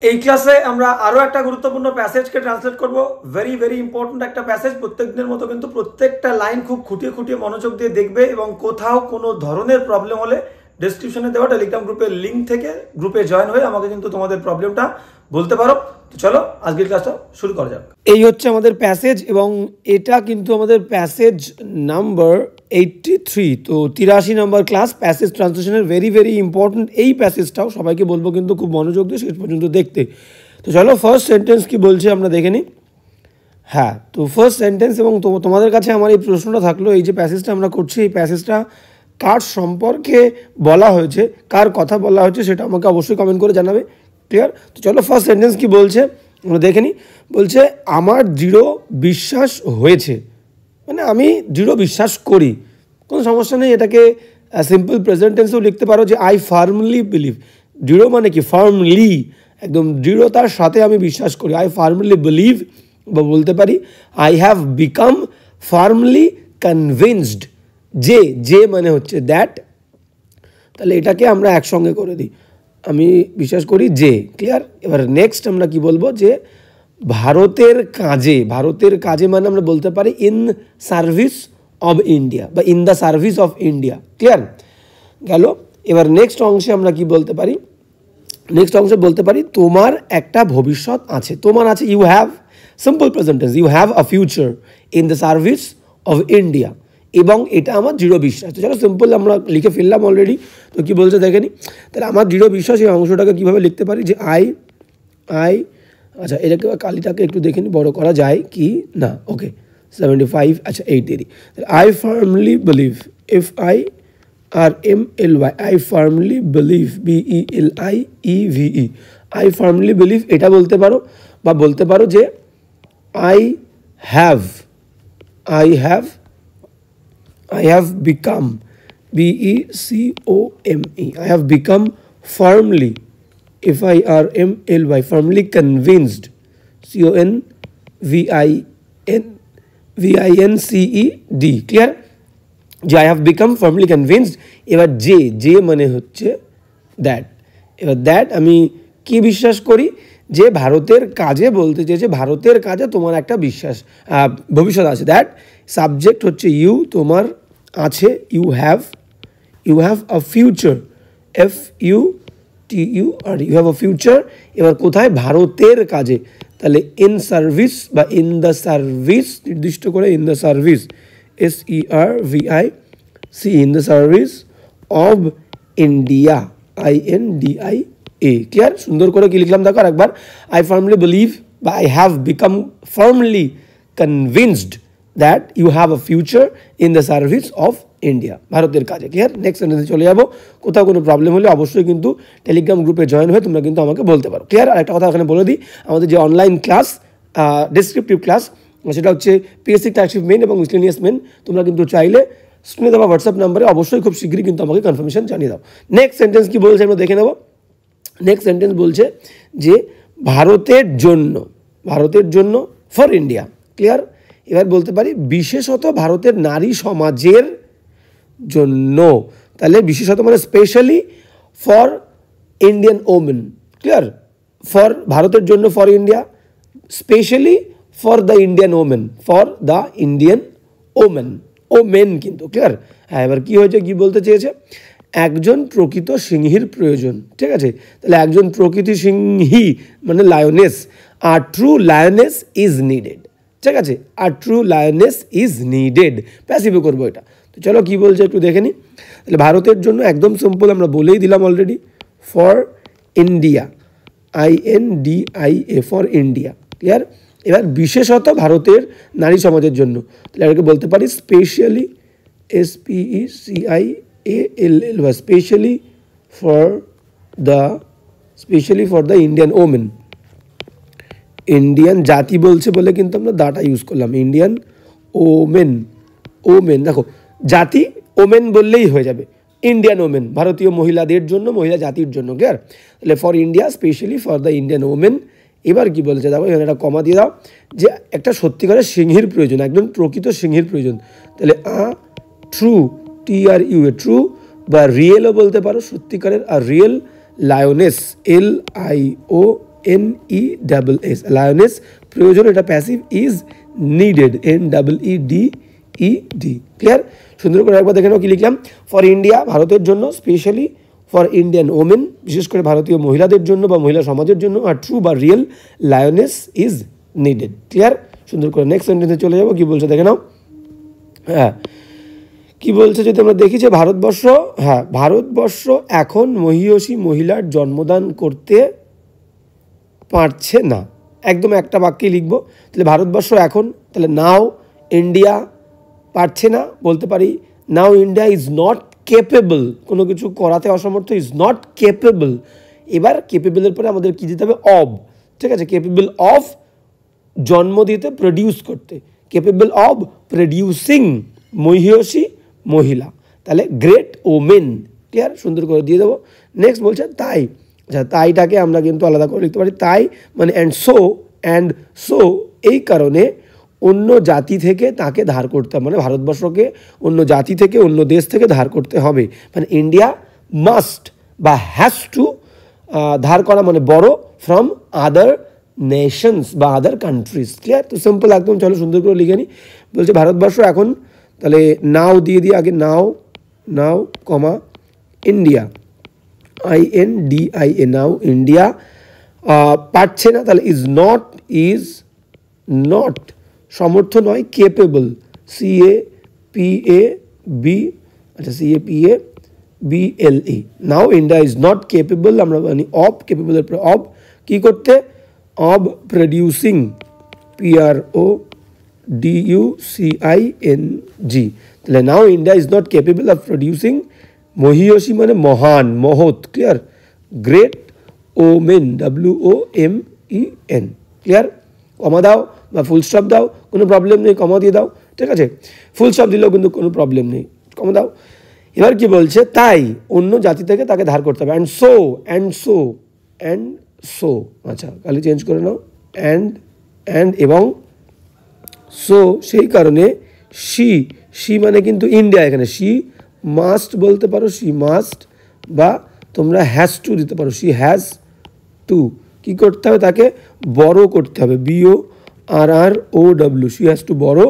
এই ক্লাসে আমরা আরো একটা গুরুত্বপূর্ণ প্যাসেজকে ট্রান্সলেট করব। ভেরি ভেরি ইম্পর্টেন্ট একটা প্যাসেজ। প্রত্যেকদিনের মতো কিন্তু প্রত্যেকটা লাইন খুব খুঁটিয়ে খুঁটিয়ে মনোযোগ দিয়ে দেখবে এবং কোথাও কোনো ধরনের প্রবলেম হলে ডেসক্রিপশনে দেওয়া টেলিগ্রাম গ্রুপের লিঙ্ক থেকে গ্রুপে জয়েন হয়ে আমাকে কিন্তু তোমাদের প্রবলেমটা বলতে পারো। তো চলো আজকের ক্লাসটা শুরু করা যাক। এই হচ্ছে আমাদের প্যাসেজ এবং এটা কিন্তু আমাদের প্যাসেজ নাম্বার 83। তো 83 নম্বর ক্লাস প্যাসেজ ট্রান্সলেশনের ভেরি ভেরি ইম্পর্টেন্ট এই প্যাসেজটাও সবাইকে বলবো কিন্তু খুব মনোযোগ দিয়ে শেষ পর্যন্ত দেখতে। তো চলো ফার্স্ট সেন্টেন্স কি বলছে আমরা দেখে নিই। হ্যাঁ, তো ফার্স্ট সেন্টেন্স এবং তোমাদের কাছে আমার এই প্রশ্নটা থাকলো, এই যে প্যাসেজটা আমরা করছি এই প্যাসেজটা কার সম্পর্কে বলা হয়েছে, কার কথা বলা হয়েছে সেটা আমাকে অবশ্যই কমেন্ট করে জানাবে। ক্লিয়ার? তো চলো ফার্স্ট সেন্টেন্স কি বলছে আমরা দেখে নিই। বলছে আমার দৃঢ় বিশ্বাস হয়েছে, মানে আমি দৃঢ় বিশ্বাস করি, কোনো সমস্যা নেই। এটাকে সিম্পল প্রেজেন্ট টেন্সেও লিখতে পারো যে আই ফার্মলি বিলিভ। দৃঢ় মানে কি? ফার্মলি, একদম দৃঢ়তার সাথে আমি বিশ্বাস করি। আই ফার্মলি বিলিভ, বা বলতে পারি I have become firmly convinced. যে মানে হচ্ছে দ্যাট, তাহলে এটাকে আমরা একসঙ্গে করে দিই, আমি বিশ্বাস করি যে। ক্লিয়ার? এবার নেক্সট আমরা কি বলবো যে ভারতের কাজে মানে আমরা বলতে পারি ইন সার্ভিস অব ইন্ডিয়া বা in the service of India. Clear গেল? এবার নেক্সট অংশে আমরা কি বলতে পারি? নেক্সট অংশে বলতে পারি তোমার একটা ভবিষ্যৎ আছে। তোমার আছে, you have, simple present tense, you have a future in the service of India, এবং এটা আমার দৃঢ় বিশ্বাস। তো চলো সিম্পল আমরা লিখে ফেললাম অলরেডি। তো কী বলছে দেখে নি। তাহলে আমার দৃঢ় বিশ্বাস এই অংশটাকে কীভাবে লিখতে পারি যে আই আচ্ছা এটাকে কালিটাকে একটু দেখে নি বড়ো করা যায় কি না। ওকে 75, আচ্ছা 80 দিই। I firmly believe, F I R M L Y, I firmly believe, BELIEVE, I firmly believe এটা বলতে পারো, বা বলতে পারো যে I have become, BECOME, I have become firmly, FIRMLY, firmly convinced, CONVINCED। Clear? যে I have become firmly convinced. এবার যে মানে হচ্ছে দ্যাট। এবার দ্যাট আমি কি বিশ্বাস করি? যে ভারতের কাজে, বলতে চেয়েছে ভারতের কাজে তোমার একটা ভবিষ্যৎ আছে। দ্যাট সাবজেক্ট হচ্ছে ইউ, তোমার আছে you have a future, FUTUR, you have a future. এবার কোথায়? ভারতের কাজে। তাহলে ইন সার্ভিস বা ইন দ্য সার্ভিস, নির্দিষ্ট করে in the service, SERVICE, in the service of India, INDIA। Clear? সুন্দর করে কি লিখলাম দেখো একবার। আই ফার্মলি বিলিভ বা I have become firmly convinced that you have a future in the service of India, ভারতের কাজে। ক্লিয়ার? নেক্সট সেন্টেন্সে চলে যাবো। কোথাও কোনো প্রবলেম হলে অবশ্যই কিন্তু টেলিগ্রাম গ্রুপে জয়েন হয়ে তোমরা কিন্তু আমাকে বলতে পারো। ক্লিয়ার? আর একটা কথা এখানে বলে দিই, আমাদের যে অনলাইন ক্লাস, ডেসক্রিপটিভ ক্লাস, সেটা হচ্ছে পিএসসি টাইপশিপ মেন এবং মিসলেনিয়াস মেন। তোমরা কিন্তু চাইলে স্ক্রিনে দেওয়া হোয়াটসঅ্যাপ নাম্বারে অবশ্যই খুব শীঘ্রই কিন্তু আমাকে কনফার্মেশন জানিয়ে দাও। নেক্সট সেন্টেন্স কি বলছে আমরা দেখে নেব। নেক্সট সেন্টেন্স বলছে যে ভারতের জন্য ফর ইন্ডিয়া। ক্লিয়ার? এবার বলতে পারি বিশেষত ভারতের নারী সমাজের জন্য। তাহলে বিশেষত মানে specially for Indian women. Clear? For ভারতের জন্য, for India, specially for the Indian women, women কিন্তু। ক্লিয়ার? হ্যাঁ, এবার কি হয়েছে, কি বলতে চেয়েছে? একজন প্রকৃত সিংহীর প্রয়োজন। ঠিক আছে? তাহলে একজন প্রকৃত সিংহী মানে লায়নেস, আর ট্রু লায়নেস ইজ নিডেড। ঠিক আছে? আর ট্রু লায়নেস ইজ নিডেড, প্যাসিভে করবো এটা। তো চলো কি বলছে একটু দেখে নিই। তাহলে ভারতের জন্য একদম সিম্পল আমরা বলেই দিলাম already, for India, INDIA, for India. Clear? এবার বিশেষত ভারতের নারী সমাজের জন্য, তাহলে এটাকে বলতে পারি specially, SPECIALL, specially for the Indian women. Indian জাতি বলছে বলে কিন্তু আমরা দাটা ইউজ করলাম, ইন্ডিয়ান ওমেন। দেখো জাতি ওমেন বললেই হয়ে যাবে, ইন্ডিয়ান ওমেন, ভারতীয় মহিলাদের জন্য, মহিলা জাতির জন্য। ক্লিয়ার? তাহলে for India, specially for the Indian women. এবার কি বলেছে দেখো, এখানে একটা কমা দিয়ে দাও, যে একটা সত্যিকারের সিংহীর প্রয়োজন, একজন প্রকৃত সিংহীর প্রয়োজন। তাহলে ট্রু, TRU, ট্রু, বা রিয়েলও বলতে পারো, সত্যিকারের। আর real lioness, LIONESS, NESS, lioness প্রয়োজন, এটা passive, is needed, NEEDED। Clear? সুন্দর করে একবার দেখে নাও কি লিখলাম। ফর ইন্ডিয়া, ভারতের জন্য, স্পেশালি ফর ইন্ডিয়ান ওমেন, বিশেষ করে ভারতীয় মহিলাদের জন্য বা মহিলা সমাজের জন্য, আর ট্রু বা real lioness is needed. Clear? সুন্দর করে নেক্সট সেন্টেন্সে চলে যাবো, কি বলছে দেখে নাও। হ্যাঁ, কি বলছে যদি আমরা দেখি যে ভারতবর্ষ, হ্যাঁ, ভারতবর্ষ এখন মহিয়সী মহিলার জন্মদান করতে পারছে না। একদম একটা বাক্যে লিখবো। তাহলে ভারতবর্ষ এখন, তাহলে নাও ইন্ডিয়া পারছে না, বলতে পারি নাও ইন্ডিয়া ইজ নট কেপেবল, কোনো কিছু করাতে অসমর্থ, ইজ নট কেপেবল। এবার কেপেবলের পরে আমাদের কী দিতে হবে? অব। ঠিক আছে, কেপেবল অফ জন্ম দিতে, প্রডিউস করতে, কেপেবল অব প্রডিউসিং মহিয়সী মহিলা, তাহলে গ্রেট ওমেন। ক্লিয়ার? সুন্দর করে দিয়ে দেবো। নেক্সট বলছে তাই। আচ্ছা, তাইটাকে আমরা কিন্তু আলাদা করে লিখতে পারি। তাই মানে অ্যান্ড সো এই কারণে অন্য জাতি থেকে তাকে ধার করতে হবে, মানে ভারতবর্ষকে অন্য জাতি থেকে, অন্য দেশ থেকে ধার করতে হবে। মানে ইন্ডিয়া মাস্ট বা হ্যাজ টু, ধার করা মানে বড়, ফ্রম আদার নেশনস বা আদার কান্ট্রিজ। ক্লিয়ার? তো সিম্পল একদম, চলো সুন্দর করে লিখে নিই। বলছে ভারতবর্ষ এখন, তাহলে নাও দিয়ে দিয়ে আগে, নাও কমা ইন্ডিয়া, INDIA, নাও ইন্ডিয়া পারছে না, তাহলে ইজ নট সমর্থ নয়, capable, CAPABLE, now India is not capable, আমরা জানি অব, কেপেবলের পরে অব কী করতে? অব প্রডিউসিং, PRODUCING, তাহলে now India is not capable of producing মহিয়সী মানে মহান, মহৎ। Clear? Great women, WOMEN। Clear? Comma দাও বা ফুল স্টপ দাও, কোনো প্রবলেম নেই, কমা দিয়ে দাও। ঠিক আছে, ফুল স্টপ দিলেও কিন্তু কোনো প্রবলেম নেই, কমা দাও। এবার কি বলছে? তাই অন্য জাতি থেকে তাকে ধার করতে হবে। অ্যান্ড সো, আচ্ছা খালি চেঞ্জ করে নাও, অ্যান্ড এবং সো সেই কারণে শি মানে কিন্তু ইন্ডিয়া, এখানে শি মাস্ট বলতে পারো, শি মাস্ট, বা তোমরা হ্যাজ টু দিতে পারো, শি হ্যাজ টু। কী করতে হবে? তাকে বড় করতে হবে, BORROW, শি হ্যাজ টু বড়।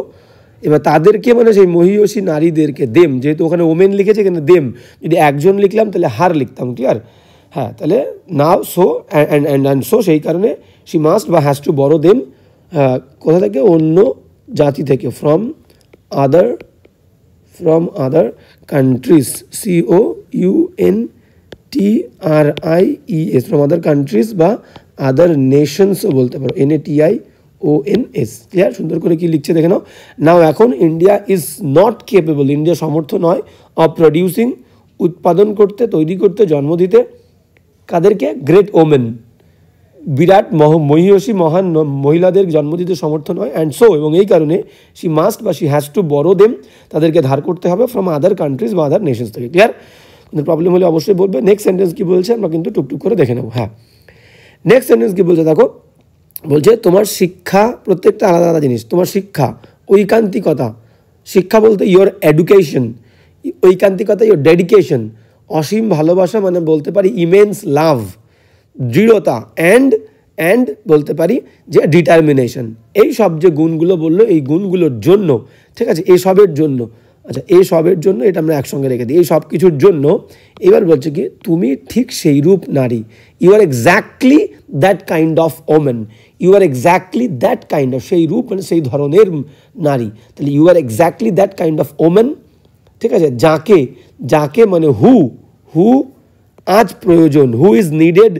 এবার তাদেরকে মানে সেই মহিয়সী নারীদেরকে, দেম, যেহেতু ওখানে ওমেন লিখেছে, এখানে দেম, যদি একজন লিখলাম তাহলে হার লিখতাম। ক্লিয়ার? হ্যাঁ, তাহলে নাও সো অ্যান্ড সো সেই কারণে শি মাস্ট বা হ্যাজ টু বড় দেম, কোথা থেকে? অন্য জাতি থেকে, from other countries, COUNTRIES, from other countries বা আদার নেশনসও বলতে পারো, NATIONS। ক্লিয়ার? সুন্দর করে কি লিখছে দেখে নাও। নাও এখন India is not capable, India সমর্থ নয়, অফ প্রডিউসিং উৎপাদন করতে, তৈরি করতে, জন্ম দিতে, কাদেরকে? গ্রেট ওমেন, বিরাট মহিয়সী মহান মহিলাদের জন্ম দিতে সমর্থ নয়। অ্যান্ড সো এবং এই কারণে শি মাস্ট বা শি হ্যাজ টু বড়ো দেম, তাদেরকে ধার করতে হবে, ফ্রম আদার কান্ট্রিজ বা আদার নেশনস থেকে। ক্লিয়ার? কোনো প্রবলেম হলে অবশ্যই বলবে। নেক্সট সেন্টেন্স কী বলছে আমরা কিন্তু টুকটুক করে দেখে নেব। হ্যাঁ, নেক্সট সেন্টেন্স কী বলছে দেখো। বলছে তোমার শিক্ষা, প্রত্যেকটা আলাদা আলাদা জিনিস, তোমার শিক্ষা, ঐকান্তিকতা, শিক্ষা বলতে ইয়োর এডুকেশন, ঐকান্তিকতা ইয়োর ডেডিকেশন, অসীম ভালোবাসা মানে বলতে পারি ইমেন্স লাভ, দৃঢ়তা, অ্যান্ড বলতে পারি যে ডিটারমিনেশন। এই সব যে গুণগুলো বললো, এই গুণগুলোর জন্য, ঠিক আছে, এই সবের জন্য, আচ্ছা এই সবের জন্য, এটা আমরা একসঙ্গে রেখে দিই, এই সব কিছুর জন্য। এবার বলছে কি, তুমি ঠিক সেই রূপ নারী, you are exactly that kind of women, you are exactly that kind of, সেই রূপ মানে সেই ধরনের নারী, তাহলে you are exactly that kind of women. ঠিক আছে, যাকে মানে হু আজ প্রয়োজন, who is needed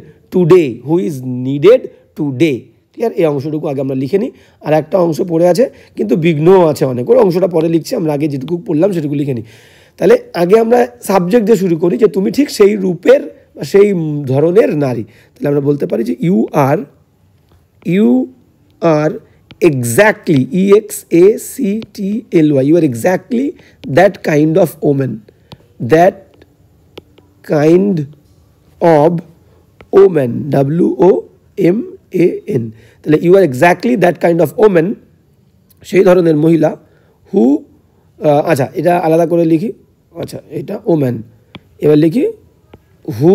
today. Clear? এই অংশটুকু আগে আমরা লিখে নিই। আর একটা অংশ পড়ে আছে, কিন্তু বিঘ্নও আছে অনেক, ওই অংশটা পরে লিখছি, আমরা আগে যেটুকু পড়লাম সেটুকু লিখে নিই। তাহলে আগে আমরা সাবজেক্ট দিয়ে শুরু করি, যে তুমি ঠিক সেই রূপের বা সেই ধরনের নারী। তাহলে আমরা বলতে পারি যে you are exactly, EXACTLY, you are exactly that kind of women, that kind of women, WOMAN। তাহলে you are exactly that kind of women, সেই ধরনের মহিলা, হু, আচ্ছা এটা আলাদা করে লিখি, আচ্ছা এটা ওমেন, এবার লিখি who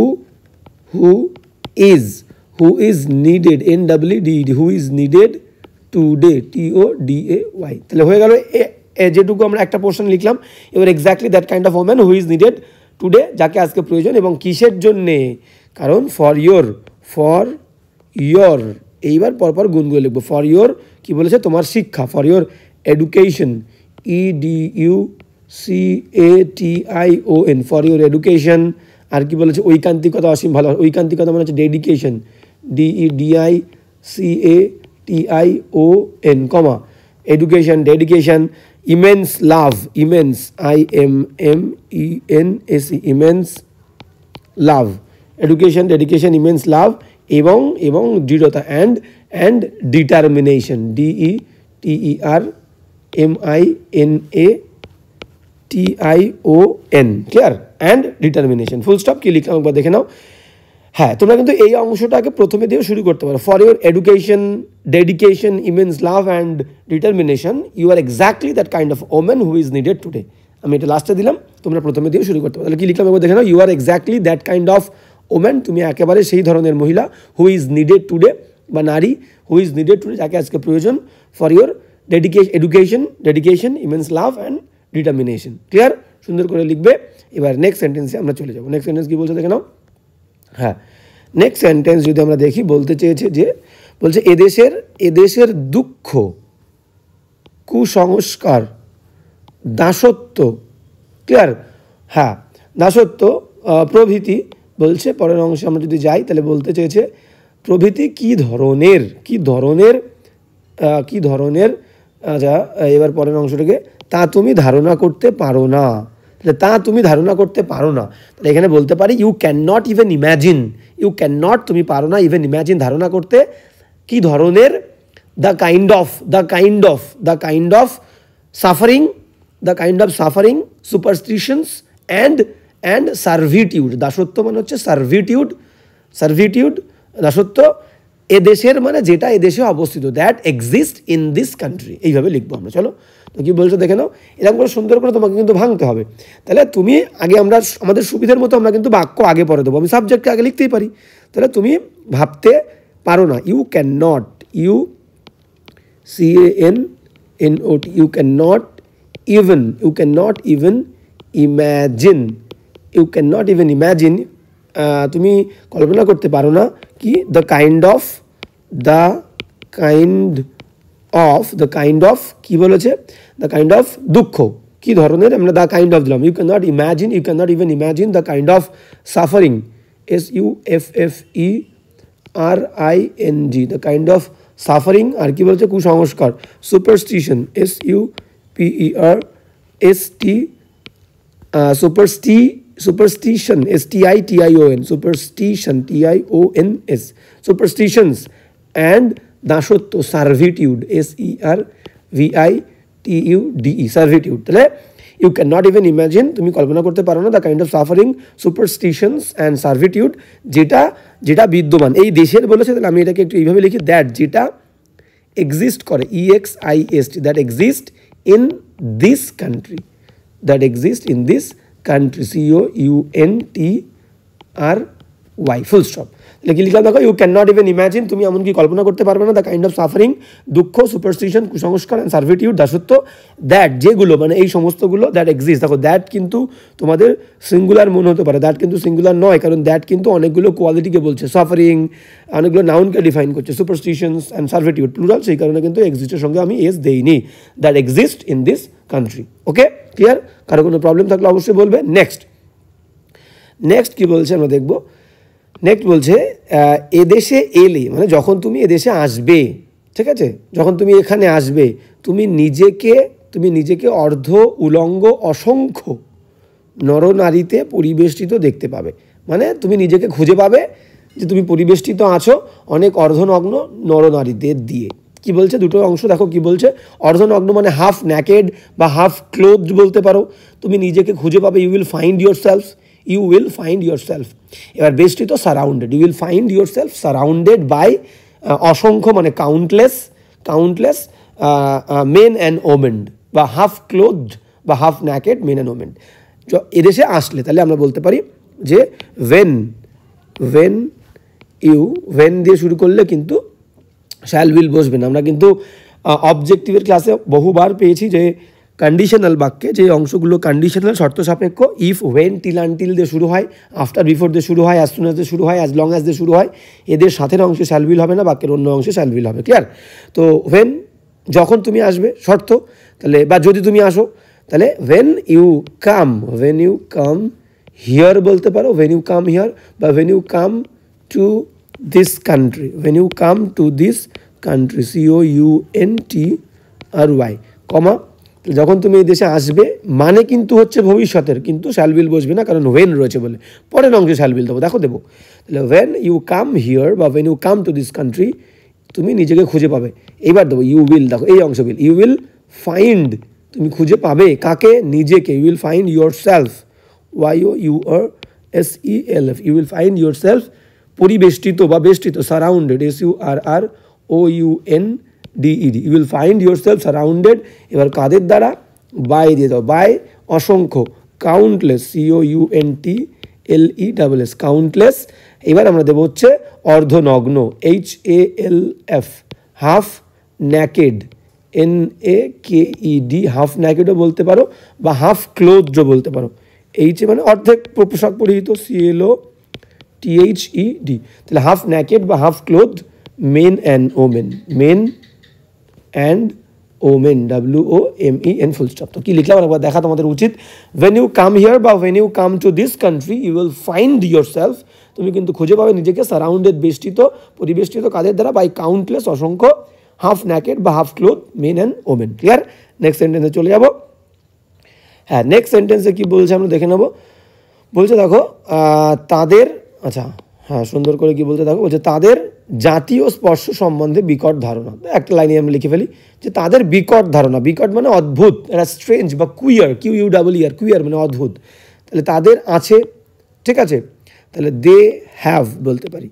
who is needed, NEED, who is needed today, TODAY। তাহলে হয়ে গেল যেটুকু আমরা একটা পোর্শন লিখলাম। এবার exactly that kind of woman who is needed today, যাকে আজকে প্রয়োজন, এবং কিসের জন্যে, কারণ ফর ইয়োর এইবার পরপর গুণগুলো লিখবো। ফর ইয়োর কী বলেছে, তোমার শিক্ষা, for your education, EDUCATION, for your education. আর কি বলেছে, ঐকান্তিকতা, অসীম ভালো, ঐকান্তিকতা মানে হচ্ছে dedication, DEDICATION, comma education, dedication. Immense love, immense IMMENS, immense love, education, dedication, immense love, এবং দৃঢ়তা, and determination, DETERMINATION, clear, and determination, full stop. কি লিখলাম একবার দেখে নাও। হ্যাঁ, তোমরা কিন্তু এই অংশটাকে প্রথমে দিয়েও শুরু করতে পারো। For your education, dedication, immense love and determination, you are exactly that kind of women who is needed today. আমি এটা লাস্টে দিলাম, তোমরা প্রথমে দিয়েও শুরু করতে পারো। তাহলে কি লিখলাম একবার দেখে নাও। You are exactly that kind of women, তুমি একেবারে সেই ধরনের মহিলা, হু ইজ নিডেড টুডে, বা নারী, হু ইজ নিডেড টুডে, যাকে আজকে প্রয়োজন, for your education, immense love and determination. Clear? সুন্দর করে লিখবে। এবার নেক্সট সেন্টেন্সে আমরা চলে যাবো। নেক্সট সেন্টেন্স কি বলছে দেখে নাও। হ্যাঁ, নেক্সট সেন্টেন্স যদি আমরা দেখি, বলতে চেয়েছে যে, বলছে এদেশের দুঃখ, কুসংস্কার, দাসত্ব, ক্লিয়ার, হ্যাঁ, দাসত্ব প্রভৃতি বলছে। পরের অংশে আমরা যদি যাই, তাহলে বলতে চেয়েছে প্রভৃতি কি ধরনের, আচ্ছা এবার পরের অংশটাকে, তা তুমি ধারণা করতে পারো না। তাহলে তা তুমি ধারণা করতে পারো না, তাহলে এখানে বলতে পারি you can not even imagine, তুমি পারো না ইভেন ইম্যাজিন, ধারণা করতে, কি ধরনের, the kind of suffering, superstitions and servitude. দাসত্ব মানে হচ্ছে সার্ভিটিউড, দাসত্ব, এদেশের মানে যেটা এদেশে অবস্থিত, that exist in this country. এইভাবে লিখবো আমরা। চলো, তো কি বলছো দেখে নাও। এরকম করে সুন্দর করে তোমাকে কিন্তু ভাঙতে হবে। তাহলে তুমি আগে, আমাদের সুবিধার মতো আমরা কিন্তু বাক্য আগে পরে দেবো। আমি সাবজেক্টকে আগে লিখতেই পারি। তাহলে তুমি ভাবতে পারো না, you can not, CANNOT, you can not even imagine, তুমি কল্পনা করতে পারো না, কি, দ্য কাইন্ড অফ কি বলেছে, দ্য কাইন্ড অফ দুঃখ, কি ধরনের, আমরা দ্য কাইন্ড অফ দিলাম। You can not even imagine the kind of suffering, SUFFERING, the kind of suffering. আর কি বলছে, কুসংস্কার, superstition, SUPERST, superstition, STITION, superstition, TIONS, superstitions, and দাসত্ব, servitude, SERVITUDE, servitude। তাহলে you can not even imagine, তুমি কল্পনা করতে পারো না, the kind of suffering, superstitions and servitude, যেটা বিদ্যমান এই দেশের বলেছে। তাহলে আমি এটাকে একটু এইভাবে লিখি, দ্যাট, যেটা এক্সিস্ট করে, EXIST, that exist in this country, COUNTRY, full stop. তাহলে কি লিখলাম দেখো, you can not even imagine, তুমি এমনকি কল্পনা করতে পারবে না, দ্য কাইন্ড অফ সাফারিং, দুঃখ, সুপারস্টিশন, কুসংস্কার, অ্যান্ড সার্ভিটিউড, দাসত্ব, দ্যাট, যেগুলো, মানে এই সমস্তগুলো, দ্যাট এক্সিস্ট। দেখো, দ্যাট কিন্তু তোমাদের সিঙ্গুলার মনে হতে পারে, দ্যাট কিন্তু সিঙ্গুলার নয়, কারণ দ্যাট কিন্তু অনেকগুলো কোয়ালিটিকে বলছে, সাফারিং অনেকগুলো নাউনকে ডিফাইন করছে, সুপারস্টিশনস অ্যান্ড সার্ভিটিউড প্লুরাল, সেই কারণে কিন্তু এক্সিস্টের সঙ্গে আমি এস দেইনি, that exist in this country. Okay, clear? কারো কোনো প্রবলেম থাকলে অবশ্যই বলবে। নেক্সট কি বলছে আমরা দেখবো। নেক্সট বলছে, এদেশে এলে, মানে যখন তুমি এদেশে আসবে, ঠিক আছে, যখন তুমি এখানে আসবে, তুমি নিজেকে অর্ধ উলঙ্গ অসংখ্য নরনারীতে পরিবেষ্টিত দেখতে পাবে। মানে তুমি নিজেকে খুঁজে পাবে যে তুমি পরিবেষ্টিত আছো অনেক অর্ধনগ্ন নরনারীদের দিয়ে। কি বলছে, দুটো অংশ দেখো কি বলছে। অর্ধনগ্ন মানে হাফ ন্যাকেড বা হাফ ক্লোথড বলতে পারো। তুমি নিজেকে খুঁজে পাবে, you will find yourself. এবার বেষ্টিত, surrounded, you will find yourself surrounded by অসংখ্য মানে কাউন্টলেস মেন অ্যান্ড ওমেন, বা হাফ ক্লোথড বা half naked men and women. এদেশে আসলে তাহলে আমরা বলতে পারি যে when ইউ ওয়েন দিয়ে শুরু করলে কিন্তু শ্যাল উইল বসবে না। আমরা কিন্তু অবজেক্টিভের ক্লাসে বহুবার পেয়েছি যে কন্ডিশনাল বাক্যে যে অংশগুলো কন্ডিশনাল শর্ত সাপেক্ষ, ইফ ওয়েন টিল আনটিল দিয়ে শুরু হয়, আফটার বিফোর দিয়ে শুরু হয়, অ্যাজ সুন অ্যাজ দিয়ে শুরু হয়, অ্যাজ লং অ্যাজ দিয়ে শুরু হয়, এদের সাথের অংশে শ্যাল উইল হবে না, বাক্যের অন্য অংশে শ্যাল উইল হবে। ক্লিয়ার? তো ওয়েন যখন তুমি আসবে শর্ত, তাহলে বা যদি তুমি আসো, তাহলে ওয়েন ইউ কাম হিয়ার বলতে পারো, ওয়েন ইউ কাম হিয়ার, বা when you come to this country, when you come to this country, COUNTRY, comma, যখন তুমি এই দেশে আসবে মানে কিন্তু হচ্ছে ভবিষ্যতের, কিন্তু শ্যাল উইল বসবে না, কারণ ওয়েন রয়েছে বলে। পরের অংশে শ্যাল উইল দেবো, দেখো দেবো। তাহলে ওয়েন ইউ কাম হিয়ার বা when you come to this country, তুমি নিজেকে খুঁজে পাবে। এইবার দেবো ইউ উইল, দেখো এই অংশ উইল, ইউ উইল ফাইন্ড, তুমি খুঁজে পাবে কাকে? নিজেকে। You will find yourself, YOURSELF, you will find yourself পরিবেষ্টিত বা বেষ্টিত, surrounded, SURROUNDED, you will find yourself surrounded. এবার কাদের দ্বারা? বাই দিয়ে দাও, বাই অসংখ্য, কাউন্টলেস, COUNTLESS, কাউন্টলেস। এবার আমরা দেবো হচ্ছে অর্ধনগ্ন, HALF, half naked, NAKED, half ন্যাকেডও বলতে পারো বা হাফ ক্লোথও বলতে পারো। মানে অর্ধেক পোশাক পরিহিত, CLOTHED, তাহলে হাফ ন্যাকেড বা half cloth, men and women, men and women, WOMEN, full stop. তো কি লিখলাম একবার দেখা তোমাদের উচিত। ওয়েন ইউ কাম হিয়ার বা when you come to this country, you will find yourself, তুমি কিন্তু খুঁজে পাবে নিজেকে, সারাউন্ডেড, বেষ্টিত, পরিবেষ্টিত, কাদের দ্বারা? বাই কাউন্টলেস, অসংখ্য, হাফ ন্যাকেড বা half cloth, men and women. Clear? Next সেন্টেন্সে চলে যাব। হ্যাঁ, নেক্সট সেন্টেন্সে কি বলছে আমরা দেখে নেব। বলছে দেখো তাদের, আচ্ছা হ্যাঁ সুন্দর করে কি বলতে দেখো, বলছে তাদের জাতীয় স্পর্শ সম্বন্ধে বিকট ধারণা। একটা লাইনে আমরা লিখে ফেলি যে তাদের বিকট ধারণা, বিকট মানে অদ্ভুত, এটা স্ট্রেঞ্জ বা কুইয়ার, QUER, কুইয়ার মানে অদ্ভুত। তাহলে তাদের আছে, ঠিক আছে, তাহলে দে হ্যাভ বলতে পারি,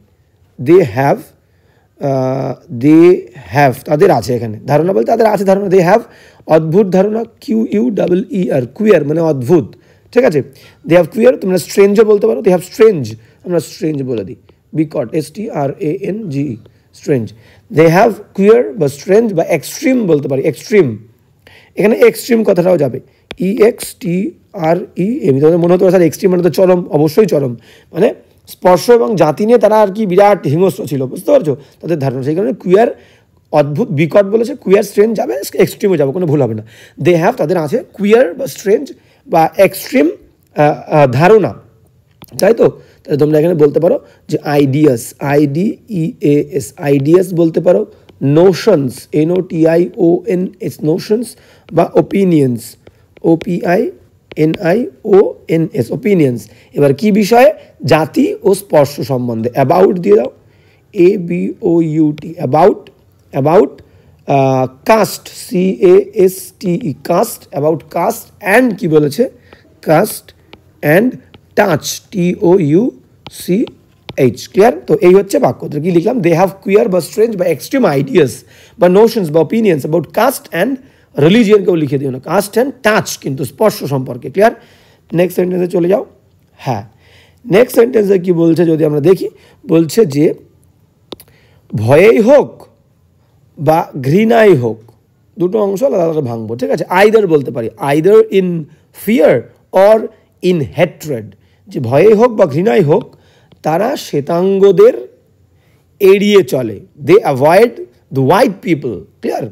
দে হ্যাভ, তাদের আছে, এখানে ধারণা বলতে তাদের আছে ধারণা, দে হ্যাভ অদ্ভুত ধারণা, QUER, কুইয়ার মানে অদ্ভুত, ঠিক আছে। দে হ্যাভ কুইয়ার, তোমরা স্ট্রেঞ্জও বলতে পারো, দে হ্যাভ স্ট্রেঞ্জ, আমরা স্ট্রেঞ্জ বলে দিই, বিকট, STRANGE, strange. They have queer বা স্ট্রেঞ্জ বা এক্সট্রিম বলতে পারি, এক্সট্রিম, এখানে এক্সট্রিম কথাটাও যাবে, EXTREM। তোমাদের মনে হতো স্যার এক্সট্রিম মানে তো চরম, অবশ্যই চরম, মানে স্পর্শ এবং জাতি নিয়ে তারা আর কি বিরাট হিংস্র ছিল, বুঝতে পারছো তাদের ধারণা। সেই কারণে কুইয়ার অদ্ভুত, বিকট বলেছে, কুইয়ার স্ট্রেঞ্জ যাবে, এক্সট্রিমও যাবে, কোনো ভুল হবে না। দে হ্যাভ, তাদের আছে কুইয়ার বা স্ট্রেঞ্জ বা এক্সট্রিম ধারণা, তাই তো। তাহলে তোমরা এখানে বলতে পারো যে আইডিয়াস, IDEAS, আইডিয়াস বলতে পারো, নোশনস, NOTIONS, নোশনস, বা ওপিনিয়ন্স, OPINIONS, ওপিনিয়ন্স। এবার কি বিষয়ে? জাতি ও স্পর্শ সম্বন্ধে। অ্যাবাউট দিয়ে দাও, ABOUT, about caste, CASTE, caste, about caste, and কি বলেছে? Caste and touch, TOUCH। Clear? তো এই হচ্ছে বাক্য। তো কি লিখলাম? দে হ্যাভ কুইয়ার বা স্ট্রেঞ্জ বা এক্সট্রিম আইডিয়াস বা নোশনস বা ওপিনিয়ন্স অ্যাবাউট কাস্ট অ্যান্ড রিলিজিয়নকেও লিখে দিও না, কাস্ট অ্যান্ড টাচ কিন্তু স্পর্শ সম্পর্কে। ক্লিয়ার? নেক্সট সেন্টেন্সে চলে যাও। হ্যাঁ, নেক্সট সেন্টেন্সে কি বলছে যদি আমরা দেখি, বলছে যে ভয়েই হোক বা ঘৃণাই হোক, দুটো অংশ আলাদা আলাদা ভাঙবো, ঠিক আছে। আইদার বলতে পারি, either in fear or in হ্যাট্রেড, যে ভয়েই হোক বা ঘৃণাই হোক, তারা শ্বেতাঙ্গদের এড়িয়ে চলে, they avoid the white people. Clear?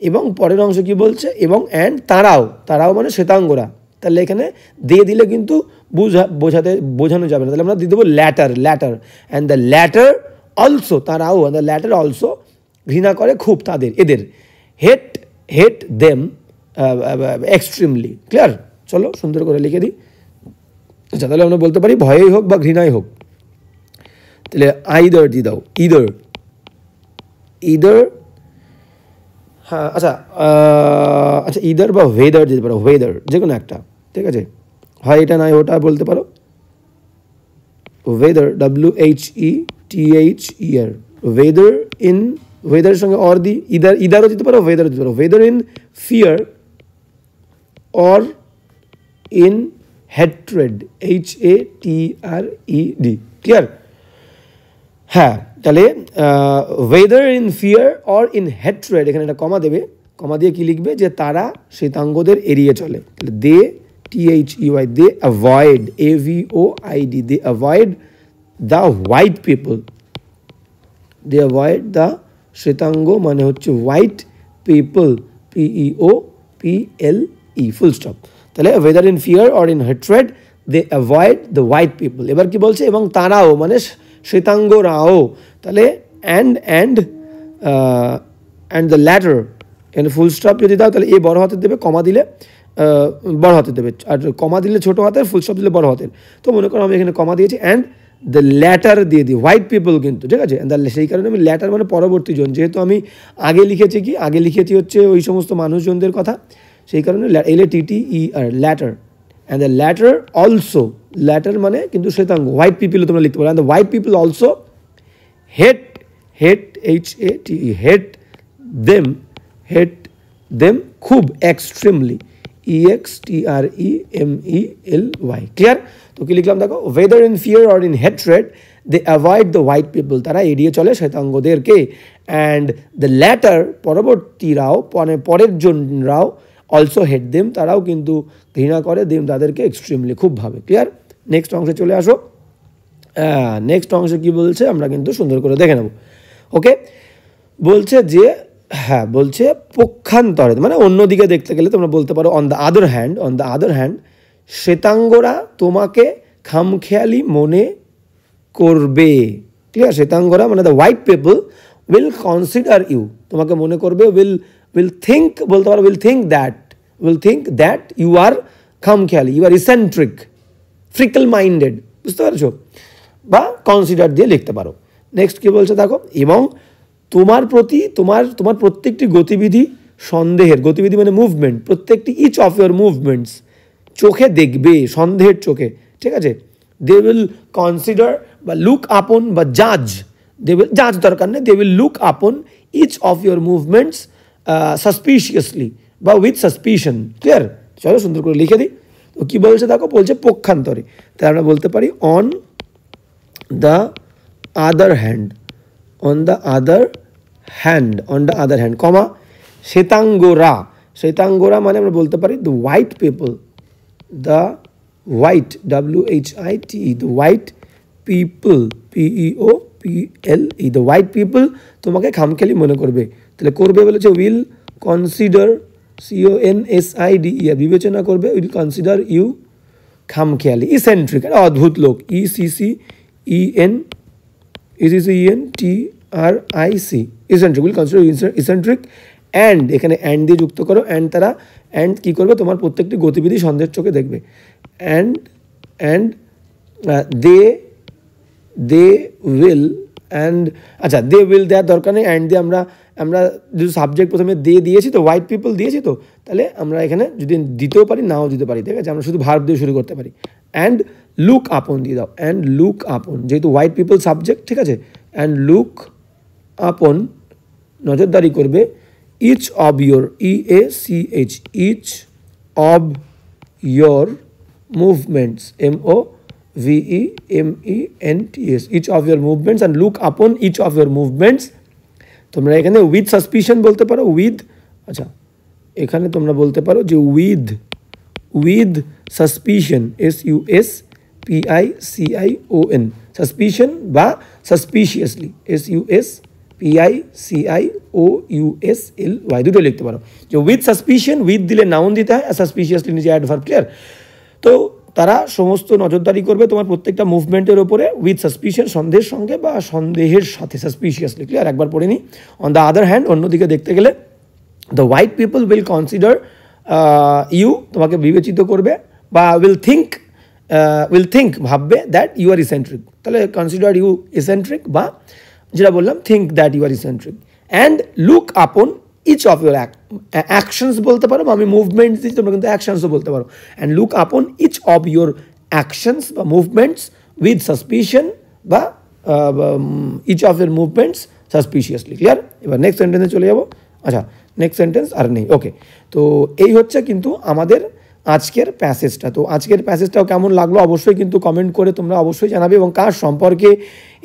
এবং পরের অংশ কি বলছে? এবং অ্যান্ড, তারাও মানে শ্বেতাঙ্গরা। তাহলে এখানে দিয়ে দিলে কিন্তু বোঝানো যাবে না, তাহলে আমরা দিয়ে দেবো latter, and the latter also, তারাও, দ্য ল্যাটার অলসো, ঘৃণা করে খুব তাদের, এদের, হেট দেম এক্সট্রিমলি। ক্লিয়ার? চলো সুন্দর করে লিখে দিই। আচ্ছা, তাহলে আমরা বলতে পারি ভয়েই হোক বা ঘৃণাই হোক, তাহলে আইদার দিয়ে দাও, ইদার, হ্যাঁ আচ্ছা, ইদার বা ওয়েদার দিতে পারো, ওয়েদার যে কোনো একটা, ঠিক আছে। হয় এটা নয় ওটা বলতে পারো, ওয়েদার, WHETHER, ওয়েদার ইন, ওয়েদারের সঙ্গে অর দি, ইদারও দিতে পারো, ওয়েদারও দিতে পারো, weather in fear or in হ্যাট্রেড, HATRED। Clear? হ্যাঁ, তাহলে whether in fear or in হ্যাট্রেড, এখানে একটা কমা দেবে, কমা দিয়ে কি লিখবে যে তারা শ্বেতাঙ্গদের এড়িয়ে চলে, তাহলে they THEY they avoid AVOID they avoid the white people, they avoid the শ্বেতাঙ্গ মানে হচ্ছে white people PEOPLE full stop. তাহলে whether in fear or in hatred they avoid the white people. এবার কি বলছে এবং তারাও মানে শ্বেতাঙ্গরাও, তাহলে অ্যান্ড দ্য ল্যাটার, এখানে ফুল স্টপ যদি দাও তাহলে এ বড় হাতের দেবে, কমা দিলে বড় হাতের দেবে, আর কমা দিলে ছোটো হাতের, ফুল স্টপ দিলে বড় হাতের। তো মনে করো আমি এখানে কমা দিয়েছি অ্যান্ড দ্য ল্যাটার দিয়ে দিই, হোয়াইট পিপল কিন্তু, ঠিক আছে, সেই কারণে আমি ল্যাটার মানে পরবর্তী জন, যেহেতু আমি আগে লিখেছি কি, আগে লিখেছি হচ্ছে ওই সমস্ত মানুষজনদের কথা, সেই কারণে LATTER latter, and the latter also, latter মানে কিন্তু শ্বেতাঙ্গ, হোয়াইট পিপলও তোমরা লিখতে পারো, and the white people also hate them খুব, এক্সট্রিমলি EXTREMELY, ক্লিয়ার? তো কি লিখলাম দেখো, whether in fear or in hatred they avoid the white people, তারা এড়িয়ে চলে শ্বেতাঙ্গদেরকে, অ্যান্ড দ্য ল্যাটার পরবর্তীরাও পরের জনরাও অলসো হেট দেম, তারাও কিন্তু ঘৃণা করে দেম তাদেরকে এক্সট্রিমলি খুবভাবে, ক্লিয়ার? নেক্সট অংশে চলে আসো। নেক্সট অংশে কি বলছে আমরা কিন্তু সুন্দর করে দেখে নেব। ওকে, বলছে যে হ্যাঁ, বলছে পক্ষান্তরে মানে অন্যদিকে দেখতে গেলে তোমরা বলতে পারো অন দ্য আদার হ্যান্ড শ্বেতাঙ্গরা তোমাকে খামখেয়ালি মনে করবে, ক্লিয়ার? শ্বেতাঙ্গরা মানে the white people will consider you, তোমাকে মনে করবে, উইল থিঙ্ক, বলতে পারো will think that you are খামখেয়ালি, you are eccentric, fickle minded, বুঝতে পারছো? বা কনসিডার দিয়ে লিখতে পারো। নেক্সট কি বলছে দেখো, এবং তোমার প্রতি তোমার প্রত্যেকটি গতিবিধি সন্দেহের, গতিবিধি মানে মুভমেন্ট, প্রত্যেকটি ইচ অফ ইউর মুভমেন্টস চোখে দেখবে, সন্দেহের চোখে, ঠিক আছে? দে উইল কনসিডার বা লুক আপন বা জাজ, দে উইল জাজ দরকার নেই, they will look upon each of your movements সাসপিশিয়াসলি বা উইথ সাসপিশন, ক্লিয়ার? চলো সুন্দর করে লিখে দিই। তো কী বলছে দেখো, বলছে পক্ষান্তরে, তাই আমরা বলতে পারি on the other hand, on the other hand, comma শ্বেতাঙ্গরা মানে আমরা বলতে পারি the white people, the white WHITE the white people PEOPLE the white people তোমাকে খামখেয়ালি মনে করবে, তাহলে করবে বলেছে উইল কনসিডার CONSIDER বিবেচনা করবে, উইল কনসিডার ইউ খামখেয়ালি, ইসেন্ট্রিক, অদ্ভুত লোক, ECCENTRIC eccentric, will consider eccentric, and এখানে অ্যান্ড দিয়ে যুক্ত করো, অ্যান্ড কী করবে, তোমার প্রত্যেকটি গতিবিধি সন্দেহের চোখে দেখবে, অ্যান্ড দে উইল, অ্যান্ড আচ্ছা দে উইল দেওয়ার দরকার নেই, অ্যান্ড দিয়ে আমরা যদি সাবজেক্ট প্রথমে দিয়েছি তো, হোয়াইট পিপল দিয়েছি তো, তাহলে আমরা এখানে যদি দিতেও পারি নাও দিতে পারি, ঠিক আছে? আমরা শুধু ভার্ব দিয়ে শুরু করতে পারি, অ্যান্ড লুক আপন দিয়ে দাও, অ্যান্ড লুক আপন, যেহেতু হোয়াইট পিপল সাবজেক্ট, ঠিক আছে? অ্যান্ড লুক আপন নজরদারি করবে, each of your EACH each of your movements MOVEMENTS each of your movements, and look upon each of your movements, তোমরা এখানে উইথ সাসপিশন বলতে পারো, আচ্ছা এখানে তোমরা বলতে পারো যে উইথ সাসপিশন SUSPICION সাসপিশন বা সাসপিশিয়াসলি SUSPICIOUSLY দুটো লিখতে পারো, যে উইথ সাসপিশন, উইথ দিলে নাউন দিতে হয়, আর সাসপিশিয়াসলি নিচে অ্যাডভার্ব, ক্লিয়ার? তো তারা সমস্ত নজরদারি করবে তোমার প্রত্যেকটা মুভমেন্টের ওপরে উইথ সাসপিশন, সন্দেহের সঙ্গে বা সন্দেহের সাথে, সাসপিশিয়াসলি, ক্লিয়ার? একবার পড়ে নিই। অন দ্য আদার হ্যান্ড অন্যদিকে দেখতে গেলে the white people will consider you তোমাকে বিবেচিত করবে, বা উইল থিঙ্ক ভাববে দ্যাট ইউ আর ইসেন্ট্রিক, তাহলে কনসিডার ইউ ইসেন্ট্রিক, বা যেটা বললাম think that you are eccentric, and look upon each of your actions বলতে পারো, বা আমি মুভমেন্টস দিচ্ছি তোমরা কিন্তু অ্যাকশনসও বলতে পারো, and look upon each of your actions বা মুভমেন্টস উইথ সাসপিশন বা each of your movements suspiciously, clear? এবার নেক্সট সেন্টেন্সে চলে যাবো। আচ্ছা নেক্সট সেন্টেন্স আর নেই, ওকে। তো এই হচ্ছে কিন্তু আমাদের আজকের প্যাসেজটা। তো আজকের প্যাসেজটাও কেমন লাগলো অবশ্যই কিন্তু কমেন্ট করে তোমরা অবশ্যই জানাবে, এবং কার সম্পর্কে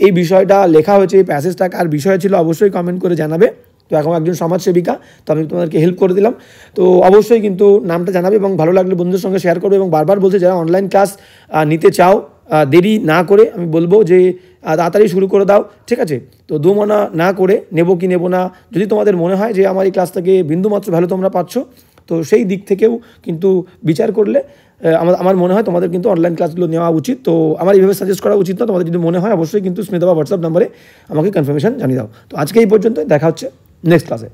এই বিষয়টা লেখা হয়েছে, এই প্যাসেজটা কার বিষয় ছিল অবশ্যই কমেন্ট করে জানাবে। তো এখন একজন সমাজসেবিকা, তো আমি তোমাদেরকে হেল্প করে দিলাম, তো অবশ্যই কিন্তু নামটা জানাবে এবং ভালো লাগলে বন্ধুদের সঙ্গে শেয়ার করবে। এবং বারবার বলছে যারা অনলাইন ক্লাস নিতে চাও দেরি না করে আমি বলবো যে তাড়াতাড়ি শুরু করে দাও, ঠিক আছে? তো দোমনা না করে নেবো কি নেবো না, যদি তোমাদের মনে হয় যে আমার এই ক্লাস থেকে বিন্দুমাত্র ভ্যালু তোমরা পাচ্ছ, তো সেই দিক থেকেও কিন্তু বিচার করলে আমার মনে হয় তোমাদের কিন্তু অনলাইন ক্লাসগুলো নেওয়া উচিত। তো আমার এইভাবে সাজেস্ট করা উচিত না, তোমাদের যদি মনে হয় অবশ্যই কিন্তু স্মিতা বা হোয়াটসঅ্যাপ নাম্বারে আমাকে কনফার্মেশন জানিয়ে দাও। তো আজকে এই পর্যন্ত, দেখা হচ্ছে নেক্সট ক্লাসে।